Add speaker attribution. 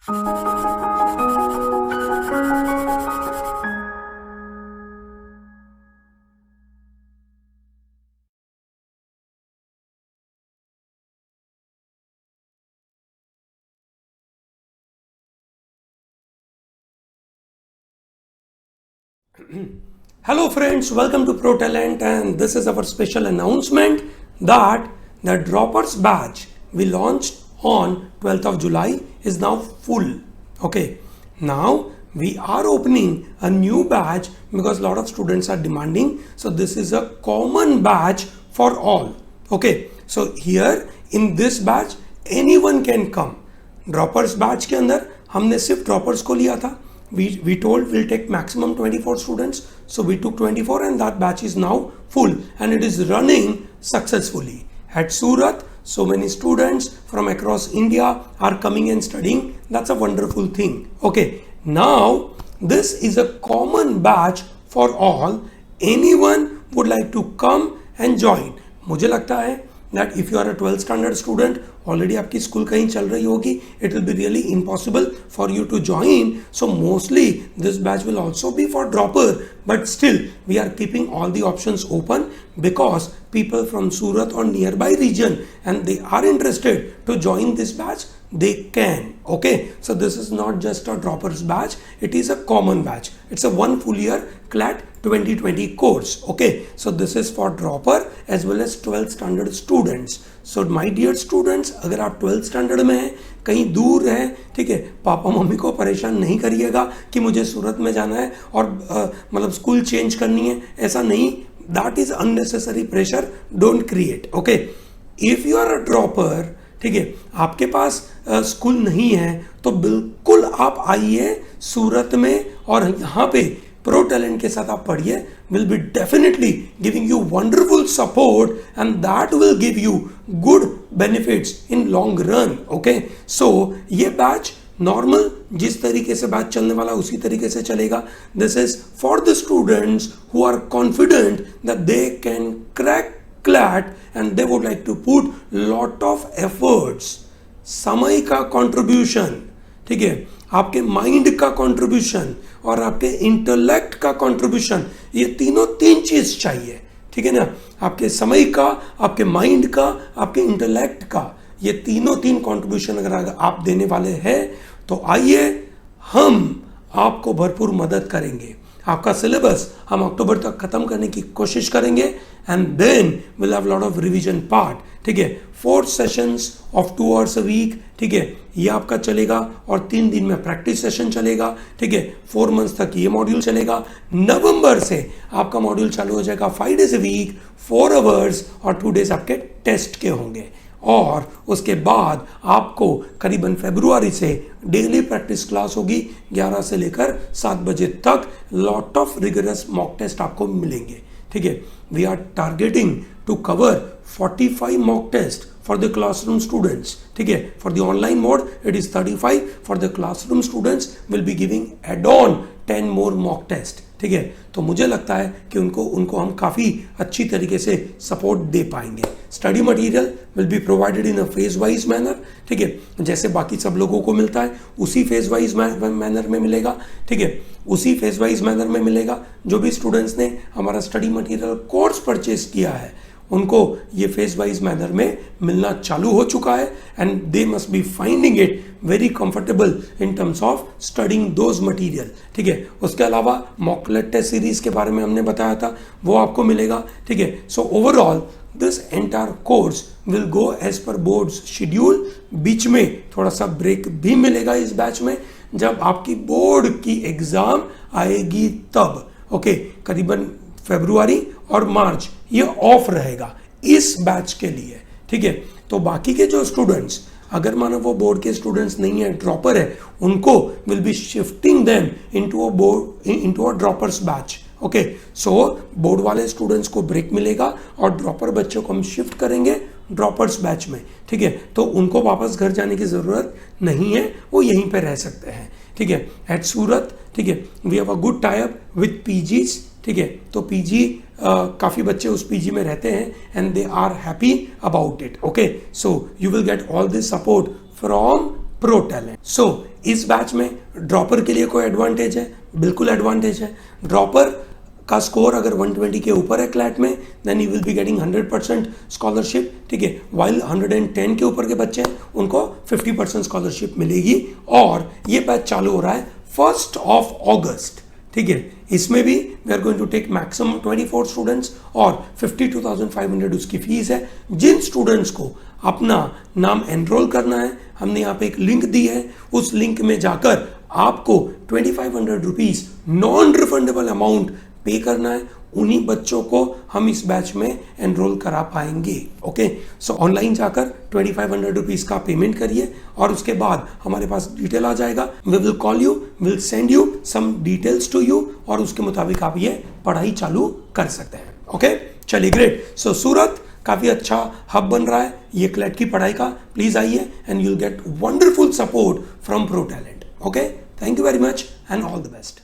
Speaker 1: Hello friends, welcome to ProTalent, and this is our special announcement that the Droppers batch we launched on 12th of July is now full. Okay, now we are opening a new batch because a lot of students are demanding. So this is a common batch for all. Okay, so here in this batch anyone can come. Droppers batch के अंदर हमने सिर्फ droppers को लिया था. We told we'll take maximum 24 students, so we took 24 and that batch is now full and it is running successfully. At Surat, so many students from across India are coming and studying. That's a wonderful thing. Okay, now this is a common batch for all. Anyone would like to come and join. मुझे लगता है that if you are a 12th standard student, already आपकी school कहीं चल रही होगी, it will be really impossible for you to join. So mostly this batch will also be for dropper, but still we are keeping all the options open because people from Surat or nearby region and they are interested to join this batch, they can. Okay, so this is not just a droppers batch, it is a common batch. It's a one full year CLAT 2020 course. Okay, so this is for dropper as well as 12th standard students. So my dear students, अगर आप 12th standard में हैं, कहीं दूर हैं, ठीक है, papa mummy को परेशान नहीं करिएगा कि मुझे सूरत में जाना है और मतलब स्कूल चेंज करनी है, ऐसा नहीं. That is unnecessary pressure, don't create. Okay, if you are a dropper, ठीक है, आपके पास स्कूल नहीं है तो बिल्कुल आप आइए सूरत में और यहाँ पे प्रो टैलेंट के साथ आप पढ़िए. Will be definitely giving you wonderful support and that will give you good benefits in long run. Okay, so ये बैच नॉर्मल जिस तरीके से बैच चलने वाला उसी तरीके से चलेगा. This is for the students who are confident that they can crack CLAT and they would like to put lot of efforts. समय का contribution, ठीक है, आपके माइंड का कंट्रीब्यूशन और आपके इंटेलेक्ट का कंट्रीब्यूशन, ये तीन चीज चाहिए. ठीक है ना, आपके समय का, आपके माइंड का, आपके इंटेलेक्ट का, ये तीन कंट्रीब्यूशन अगर आप देने वाले हैं तो आइए हम आपको भरपूर मदद करेंगे. आपका सिलेबस हम अक्टूबर तक खत्म करने की कोशिश करेंगे and then will have lot of revision part. ठीक है, 4 sessions of 2 hours a week. ठीक है, ये आपका चलेगा और 3 दिन में प्रैक्टिस सेशन चलेगा. ठीक है, 4 मंथ्स तक ये मॉड्यूल चलेगा. नवंबर से आपका मॉड्यूल चालू हो जाएगा 5 डेज अ वीक, 4 आवर्स और 2 डेज आपके टेस्ट के होंगे. और उसके बाद आपको करीबन फरवरी से डेली प्रैक्टिस क्लास होगी 11 से लेकर 7 बजे तक. Lot of rigorous mock test आपको मिलेंगे. ठीक है, we are targeting to cover 45 mock test for the classroom students. ठीक है, for the online mode it is 35. for the classroom students will be giving add-on 10 more mock test. ठीक है, तो मुझे लगता है कि उनको हम काफ़ी अच्छी तरीके से सपोर्ट दे पाएंगे. Study material will be provided in a phase wise manner. ठीक है, जैसे बाकी सब लोगों को मिलता है उसी फेज वाइज मैनर में मिलेगा. ठीक है, उसी फेज वाइज मैनर में मिलेगा. जो भी स्टूडेंट्स ने हमारा स्टडी मटेरियल कोर्स परचेज किया है उनको ये फेज वाइज मैनर में मिलना चालू हो चुका है and they must be finding it very comfortable in terms of studying those material. ठीक है, उसके अलावा मॉक टेस्ट सीरीज के बारे में हमने बताया था, वो आपको मिलेगा. ठीक है, so overall this entire course will go as per boards schedule. बीच में थोड़ा सा ब्रेक भी मिलेगा इस बैच में जब आपकी बोर्ड की एग्जाम आएगी तब. ओके, करीबन फरवरी और मार्च ये ऑफ रहेगा इस बैच के लिए. ठीक है, तो बाकी के जो स्टूडेंट्स, अगर मानो वो बोर्ड के स्टूडेंट्स नहीं है, ड्रॉपर है, उनको will be shifting them into a droppers batch. Okay, so board वाले स्टूडेंट्स को ब्रेक मिलेगा और ड्रॉपर बच्चों को हम शिफ्ट करेंगे ड्रॉपर्स बैच में. ठीक है, तो उनको वापस घर जाने की ज़रूरत नहीं है, वो यहीं पे रह सकते हैं. ठीक है, एट सूरत. ठीक है, we have a good tie up with PGs. ठीक है, तो पीजी काफ़ी बच्चे उस पीजी में रहते हैं and they are happy about it. Okay, so you will get all this support from ProTalent. So इस बैच में ड्रॉपर के लिए कोई एडवांटेज है? बिल्कुल एडवांटेज है। ड्रॉपर का स्कोर अगर 120 के ऊपर है क्लैट में, then you will be getting 100% scholarship, ठीक है। वाइल 110 के ऊपर के बच्चे हैं उनको 50% स्कॉलरशिप मिलेगी। और ये बैच चालू हो रहा है 1 अगस्त, ठीक है। इसमें भी we are going to take maximum 24 students और 52,500 उसकी फीस है। जिन स्टूडेंट्स को अपना नाम एनरोल करना है, हमने यहाँ पे एक लिंक दी है, उस लिंक में जाकर आपको 2500 रुपीज नॉन रिफंडेबल अमाउंट पे करना है। उन्हीं बच्चों को हम इस बैच में एनरोल करा पाएंगे। ओके, सो ऑनलाइन जाकर 2500 रुपीज का पेमेंट करिए और उसके बाद हमारे पास डिटेल आ जाएगा। We will call you, will send you some details to you और उसके मुताबिक आप ये पढ़ाई चालू कर सकते हैं। ओके, चलिए ग्रेट। सो सूरत काफ़ी अच्छा हब बन रहा है ये क्लैट की पढ़ाई का। प्लीज़ आइए and you will gate wonderful support from pro talent. Okay, thank you very much and all the best.